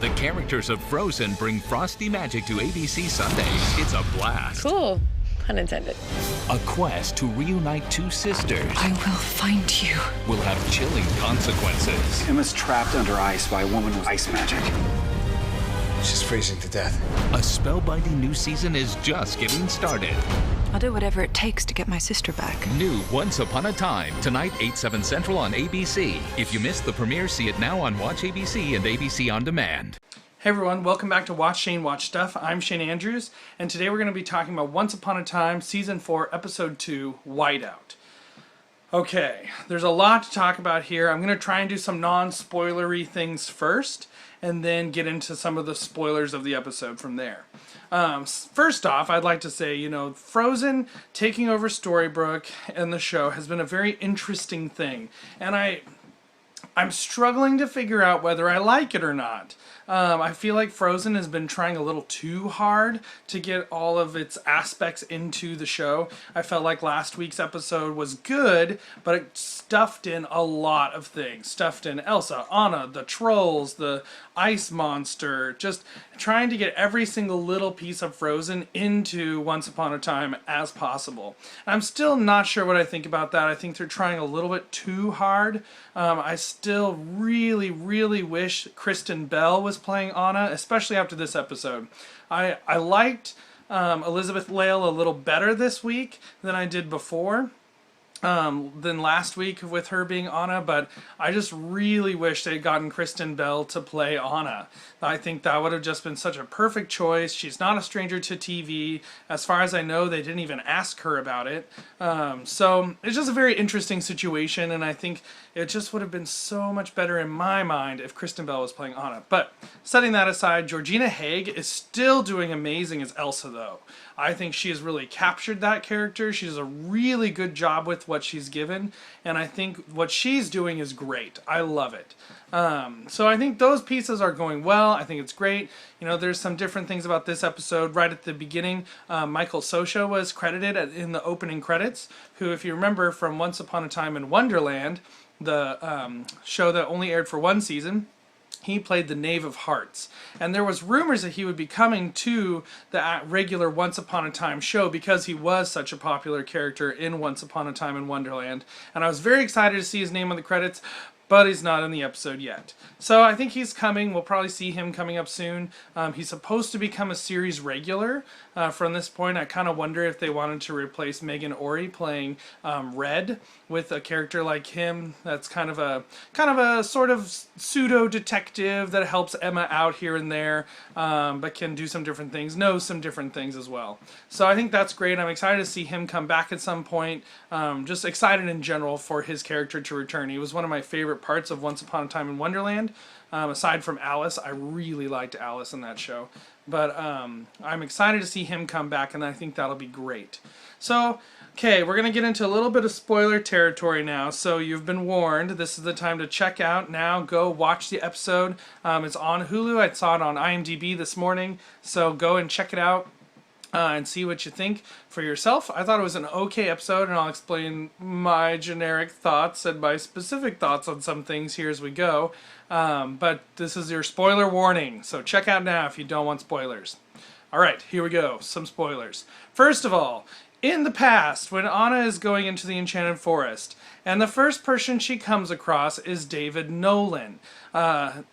The characters of Frozen bring frosty magic to ABC Sundays. It's a blast. Cool. Pun intended. A quest to reunite two sisters I will find you. will have chilling consequences. Emma's trapped under ice by a woman with ice magic. She's freezing to death. A spellbinding new season is just getting started. I'll do whatever it takes to get my sister back. New Once Upon a Time, tonight 8/7 Central on ABC. If you missed the premiere, see it now on Watch ABC and ABC On Demand. Hey everyone, welcome back to Watch Shane Watch Stuff. I'm Shane Andrews, and today we're going to be talking about Once Upon a Time, Season 4, Episode 2, Whiteout. Okay, there's a lot to talk about here. I'm going to try and do some non-spoilery things first, and then get into some of the spoilers of the episode from there. First off, I'd like to say, Frozen taking over Storybrooke and the show has been a very interesting thing, and I'm struggling to figure out whether I like it or not. I feel like Frozen has been trying a little too hard to get all of its aspects into the show. I felt like last week's episode was good, but it stuffed in a lot of things. Stuffed in Elsa, Anna, the trolls, the ice monster, just trying to get every single little piece of Frozen into Once Upon a Time as possible. I'm still not sure what I think about that. I think they're trying a little bit too hard. I still really, really wish Kristen Bell was playing Anna, especially after this episode. I liked Elizabeth Lail a little better this week than I did before. Than last week with her being Anna, but I just really wish they'd gotten Kristen Bell to play Anna. I think that would have just been such a perfect choice. She's not a stranger to TV. As far as I know, they didn't even ask her about it. So it's just a very interesting situation, and I think it just would have been so much better in my mind if Kristen Bell was playing Anna. But setting that aside, Georgina Haig is still doing amazing as Elsa, though. I think she has really captured that character. She does a really good job with what she's given, and I think what she's doing is great. I love it. So I think those pieces are going well. I think it's great. There's some different things about this episode. Right at the beginning, Michael Sosha was credited in the opening credits, who, if you remember from Once Upon a Time in Wonderland, the show that only aired for one season, he played the Knave of Hearts. And there was rumors that he would be coming to the regular Once Upon a Time show because he was such a popular character in Once Upon a Time in Wonderland. And I was very excited to see his name on the credits, but he's not in the episode yet. So I think he's coming. We'll probably see him coming up soon. He's supposed to become a series regular from this point. I kind of wonder if they wanted to replace Megan Ori playing Red with a character like him that's kind of a sort of pseudo detective that helps Emma out here and there, but can do some different things, knows some different things as well. So I think that's great. I'm excited to see him come back at some point. Just excited in general for his character to return. He was one of my favorite parts of Once Upon a Time in Wonderland. Aside from Alice, I really liked Alice in that show. But I'm excited to see him come back, and I think that'll be great. So, okay, we're going to get into a little bit of spoiler territory now. So you've been warned. This is the time to check out now. Go watch the episode. It's on Hulu. I saw it on IMDb this morning. So go and check it out. And see what you think for yourself. I thought it was an okay episode, and I'll explain my generic thoughts and my specific thoughts on some things here as we go. But this is your spoiler warning, so check out now if you don't want spoilers. Alright, here we go, some spoilers. First of all, in the past, when Anna is going into the Enchanted Forest, and the first person she comes across is David Nolan.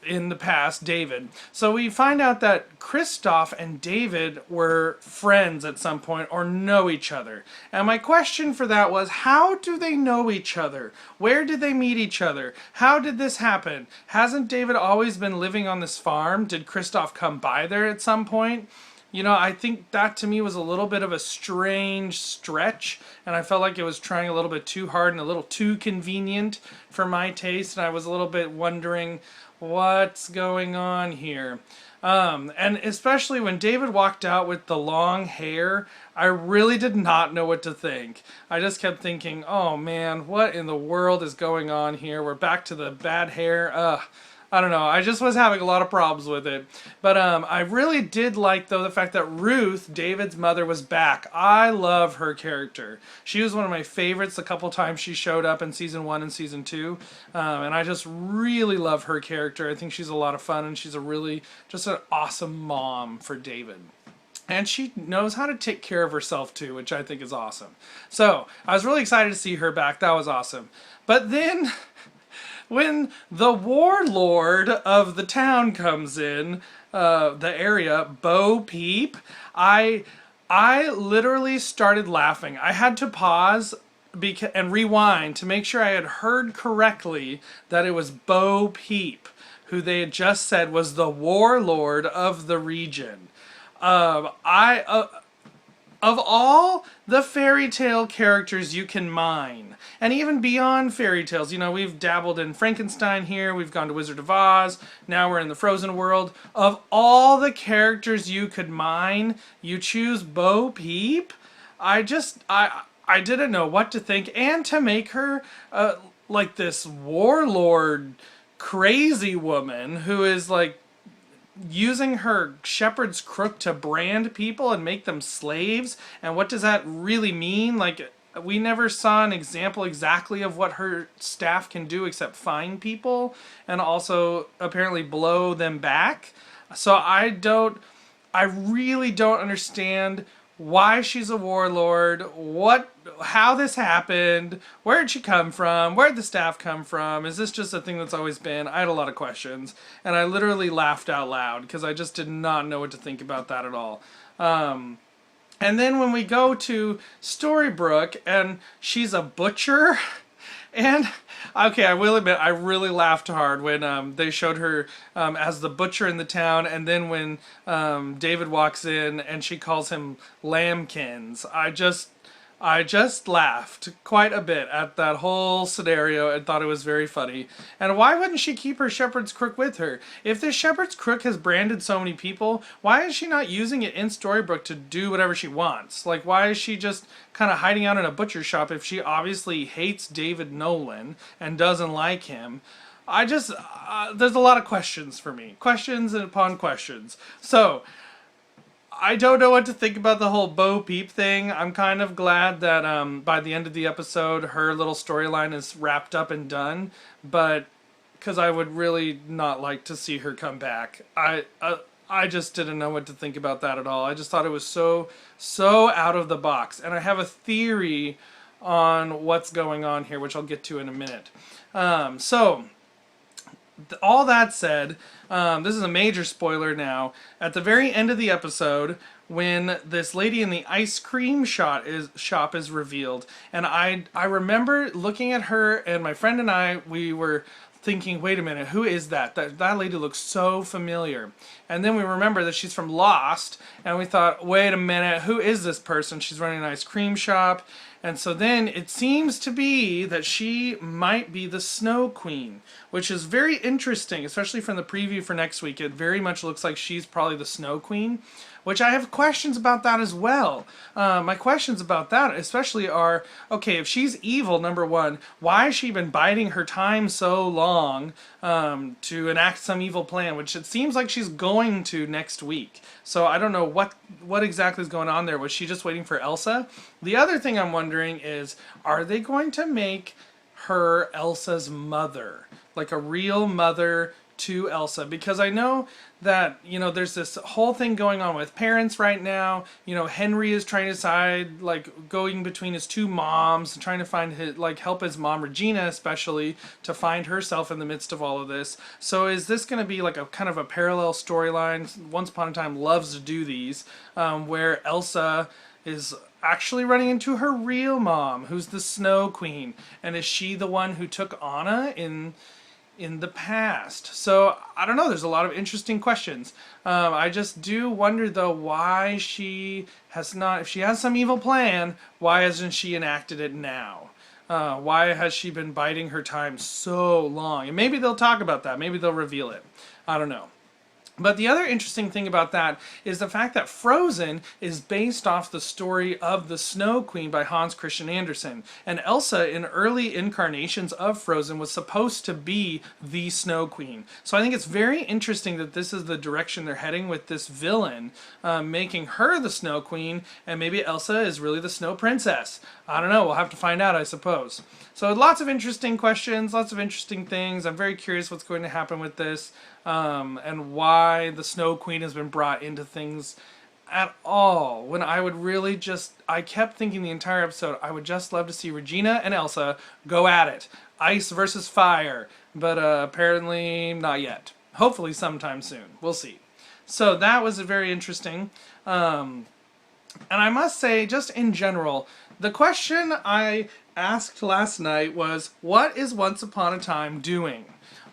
In the past, David. So we find out that Kristoff and David were friends at some point or know each other. And my question for that was, how do they know each other? Where did they meet each other? How did this happen? Hasn't David always been living on this farm? Did Kristoff come by there at some point? I think that to me was a little bit of a strange stretch, and I felt like it was trying a little bit too hard and a little too convenient for my taste, and I was a little bit wondering what's going on here. And especially when David walked out with the long hair, I really did not know what to think. I just kept thinking, oh man, what in the world is going on here? We're back to the bad hair. I don't know. I just was having a lot of problems with it. But I really did like, though, the fact that Ruth, David's mother, was back. I love her character. She was one of my favorites the couple times she showed up in season 1 and season 2. And I just really love her character. I think she's a lot of fun, and she's just an awesome mom for David. And she knows how to take care of herself too, which I think is awesome. So I was really excited to see her back. That was awesome. But then when the warlord of the town comes in, the area, Bo Peep, I literally started laughing. I had to pause and rewind to make sure I had heard correctly that it was Bo Peep, who they had just said was the warlord of the region. Of all the fairy tale characters you can mine, and even beyond fairy tales, we've dabbled in Frankenstein here, we've gone to Wizard of Oz, now we're in the Frozen world. Of all the characters you could mine, you choose Bo Peep? I didn't know what to think, and to make her like this warlord crazy woman who is like using her shepherd's crook to brand people and make them slaves. And what does that really mean? Like, we never saw an example exactly of what her staff can do except find people and also apparently blow them back. So I really don't understand why she's a warlord, how this happened, where did she come from, where did the staff come from, is this just a thing that's always been? I had a lot of questions, and I literally laughed out loud because I just did not know what to think about that at all. And then when we go to Storybrooke, and she's a butcher, and okay, I will admit, I really laughed hard when they showed her as the butcher in the town, and then when David walks in and she calls him Lambkins. I just laughed quite a bit at that whole scenario and thought it was very funny. And why wouldn't she keep her shepherd's crook with her? If this shepherd's crook has branded so many people, why is she not using it in Storybrooke to do whatever she wants? Like, why is she just kind of hiding out in a butcher shop if she obviously hates David Nolan and doesn't like him? There's a lot of questions for me. Questions upon questions. So I don't know what to think about the whole Bo Peep thing. I'm kind of glad that by the end of the episode, her little storyline is wrapped up and done. But because I would really not like to see her come back. I just didn't know what to think about that at all. I just thought it was so out of the box. And I have a theory on what's going on here, which I'll get to in a minute. All that said, this is a major spoiler now. At the very end of the episode, when this lady in the ice cream shop is revealed, and I remember looking at her, and my friend and I, we were thinking, wait a minute, who is that? That lady looks so familiar. And then we remember that she's from Lost, and we thought, wait a minute, who is this person? She's running an ice cream shop. And so then it seems to be that she might be the Snow Queen, which is very interesting, especially from the preview for next week. It very much looks like she's probably the Snow Queen, which I have questions about that as well. My questions about that especially are, okay, if she's evil, number one, why has she been biding her time so long to enact some evil plan, which it seems like she's going to next week. So I don't know what exactly is going on there. Was she just waiting for Elsa? The other thing I'm wondering is, are they going to make her Elsa's mother? Like a real mother to Elsa? Because I know that, there's this whole thing going on with parents right now. Henry is trying to decide, like, going between his two moms and trying to find his, help his mom, Regina especially, to find herself in the midst of all of this. So is this going to be like a kind of a parallel storyline? Once Upon a Time loves to do these, where Elsa is actually running into her real mom, who's the Snow Queen, and is she the one who took Anna in the past? So I don't know, there's a lot of interesting questions. I just do wonder though why she has not, if she has some evil plan, why hasn't she enacted it now? Why has she been biding her time so long? And maybe they'll talk about that, maybe they'll reveal it, I don't know. But the other interesting thing about that is the fact that Frozen is based off the story of the Snow Queen by Hans Christian Andersen. And Elsa, in early incarnations of Frozen, was supposed to be the Snow Queen. So I think it's very interesting that this is the direction they're heading with this villain, making her the Snow Queen, and maybe Elsa is really the Snow Princess. I don't know, we'll have to find out, I suppose. So lots of interesting questions, lots of interesting things. I'm very curious what's going to happen with this, and why the Snow Queen has been brought into things at all. When I would really just, I kept thinking the entire episode, I would just love to see Regina and Elsa go at it. Ice versus fire. But apparently not yet. Hopefully sometime soon. We'll see. So that was very interesting. And I must say, just in general, the question I asked last night was, what is Once Upon a Time doing?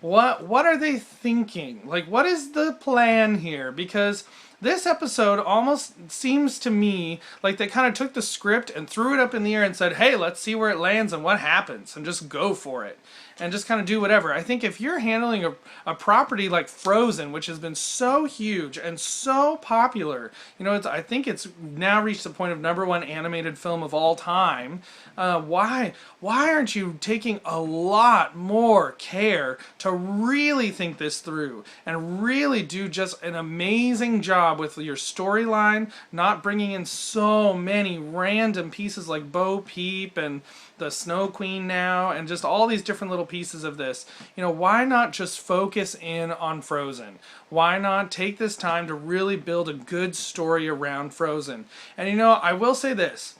What are they thinking? Like, what is the plan here? Because this episode almost seems to me like they kind of took the script and threw it up in the air and said, hey, let's see where it lands and what happens, and just go for it. And just kind of do whatever. I think if you're handling a property like Frozen, which has been so huge and so popular, you know, I think it's now reached the point of #1 animated film of all time. Why aren't you taking a lot more care to really think this through and really do just an amazing job with your storyline, not bringing in so many random pieces like Bo Peep and the Snow Queen now, and just all these different little pieces of this. You know, why not just focus in on Frozen? Why not take this time to really build a good story around Frozen? And you know, I will say this.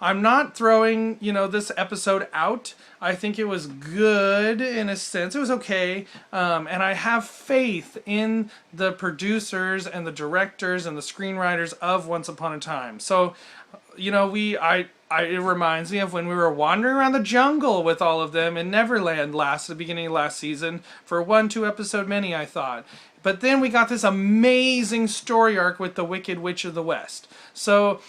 I'm not throwing, you know, this episode out. I think it was good in a sense. It was okay. And I have faith in the producers and the directors and the screenwriters of Once Upon a Time. So, you know, it reminds me of when we were wandering around the jungle with all of them in Neverland the beginning of last season for 1-2 episode mini, I thought. But then we got this amazing story arc with the Wicked Witch of the West. So,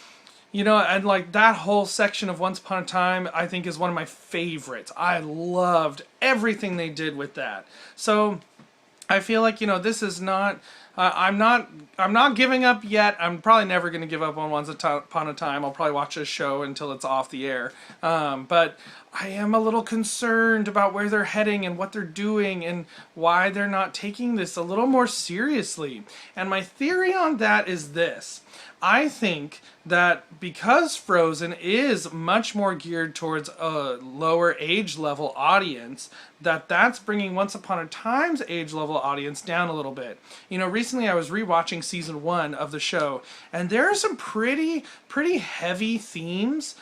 you know, and like that whole section of Once Upon a Time, I think is one of my favorites. I loved everything they did with that. So I feel like, you know, this is not, I'm not giving up yet. I'm probably never going to give up on Once Upon a Time. I'll probably watch this show until it's off the air. But I am a little concerned about where they're heading and what they're doing and why they're not taking this a little more seriously. And my theory on that is this. I think that because Frozen is much more geared towards a lower age level audience, that's bringing Once Upon a Time's age level audience down a little bit. You know, recently I was rewatching season 1 of the show, and there are some pretty heavy themes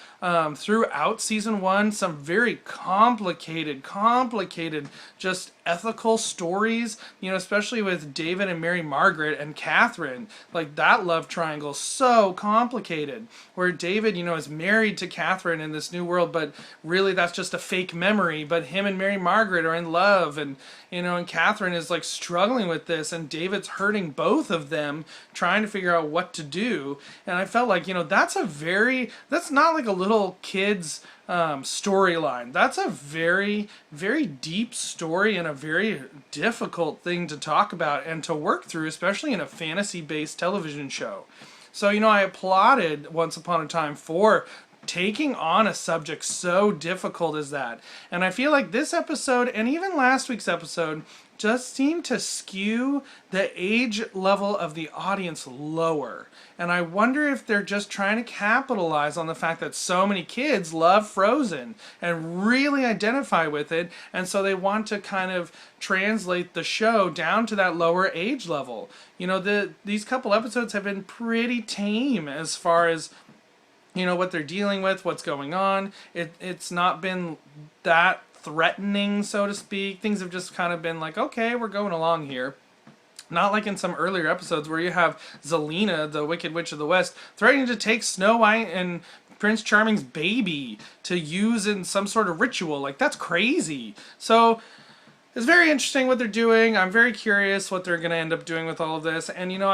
throughout season 1. Some very complicated, just ethical stories. You know, especially with David and Mary Margaret and Catherine. Like that love triangle, so complicated. Where David, you know, is married to Catherine in this new world, but really that's just a fake memory. But him and Mary Margaret are in love, and you know, and Catherine is like struggling with this, and David's hurting both of them, trying to figure out what to do. And I felt like, you know, that's not like a little kid's storyline. That's a very deep story and a very difficult thing to talk about and to work through, especially in a fantasy-based television show. So, you know, I applauded Once Upon a Time for taking on a subject so difficult as that. And I feel like this episode, and even last week's episode, just seemed to skew the age level of the audience lower. And I wonder if they're just trying to capitalize on the fact that so many kids love Frozen and really identify with it, and so they want to kind of translate the show down to that lower age level. You know, these couple episodes have been pretty tame as far as, you know, what they're dealing with, what's going on. It's not been that threatening, so to speak. Things have just kind of been like, okay, we're going along here. Not like in some earlier episodes where you have Zelena, the Wicked Witch of the West, threatening to take Snow White and Prince Charming's baby to use in some sort of ritual. Like, that's crazy. So it's very interesting what they're doing. I'm very curious what they're going to end up doing with all of this. And, you know,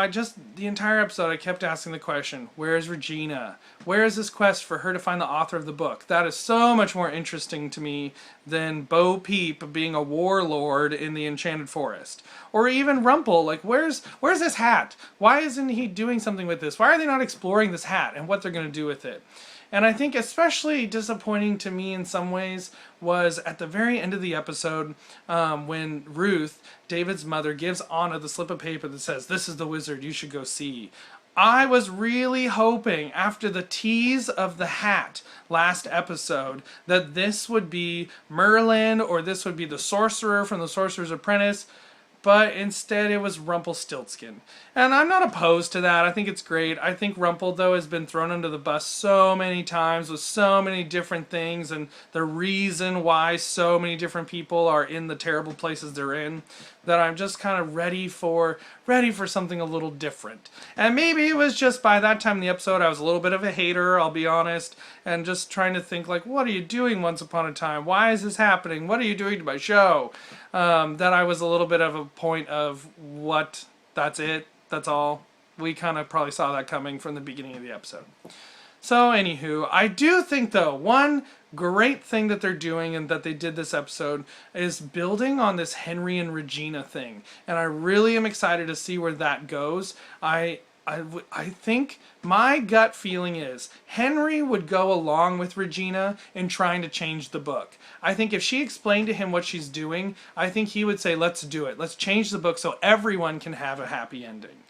the entire episode, I kept asking the question, where is Regina? Where is this quest for her to find the author of the book? That is so much more interesting to me than Bo Peep being a warlord in the Enchanted Forest. Or even Rumple, like, where's this hat? Why isn't he doing something with this? Why are they not exploring this hat and what they're going to do with it? And I think especially disappointing to me in some ways was at the very end of the episode when Ruth, David's mother, gives Anna the slip of paper that says, "This is the wizard you should go see." I was really hoping after the tease of the hat last episode that this would be Merlin or this would be the sorcerer from the Sorcerer's Apprentice. But instead it was Rumpelstiltskin. And I'm not opposed to that. I think it's great. I think Rumple, though, has been thrown under the bus so many times with so many different things and the reason why so many different people are in the terrible places they're in, that I'm just kind of ready for something a little different. And maybe it was just by that time in the episode I was a little bit of a hater, I'll be honest, and just trying to think like, what are you doing Once Upon a Time? Why is this happening? What are you doing to my show? That I was a little bit of a point of what, that's it, that's all. We kind of probably saw that coming from the beginning of the episode. So anywho, I do think though, one great thing that they're doing and that they did this episode is building on this Henry and Regina thing. And I really am excited to see where that goes. I think my gut feeling is Henry would go along with Regina in trying to change the book. I think if she explained to him what she's doing, I think he would say, let's do it. Let's change the book so everyone can have a happy ending.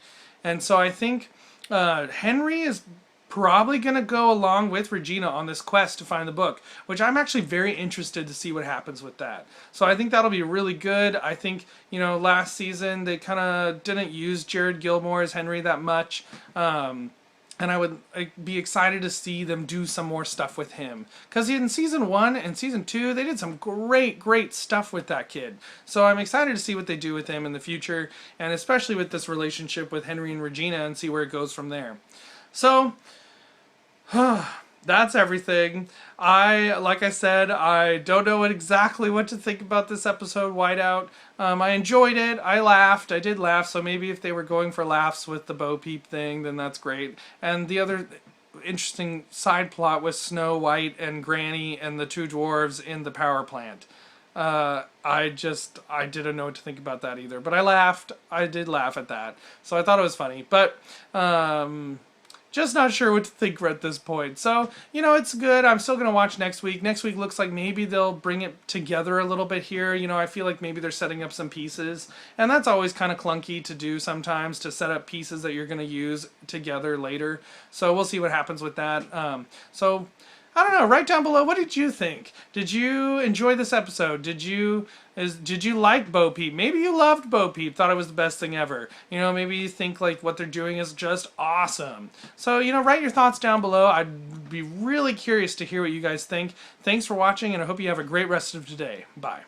And so I think Henry is probably going to go along with Regina on this quest to find the book, which I'm actually very interested to see what happens with that. So I think that'll be really good. I think, you know, last season they kind of didn't use Jared Gilmore as Henry that much. And I would be excited to see them do some more stuff with him. Because in Season 1 and Season 2, they did some great stuff with that kid. So I'm excited to see what they do with him in the future, and especially with this relationship with Henry and Regina, and see where it goes from there. So, that's everything. Like I said, I don't know exactly what to think about this episode, Whiteout. I enjoyed it. I laughed. I did laugh, so maybe if they were going for laughs with the Bo Peep thing, then that's great. And the other interesting side plot was Snow White and Granny and the two dwarves in the power plant. I didn't know what to think about that either. But I laughed. I did laugh at that. So I thought it was funny. But, just not sure what to think at this point. So, you know, it's good. I'm still going to watch next week. Next week looks like maybe they'll bring it together a little bit here. You know, I feel like maybe they're setting up some pieces. And that's always kind of clunky to do sometimes, to set up pieces that you're going to use together later. So we'll see what happens with that. So, I don't know. Write down below, what did you think? Did you enjoy this episode? Did you like Bo Peep? Maybe you loved Bo Peep, thought it was the best thing ever. You know, maybe you think like what they're doing is just awesome. So, you know, write your thoughts down below. I'd be really curious to hear what you guys think. Thanks for watching, and I hope you have a great rest of today. Bye.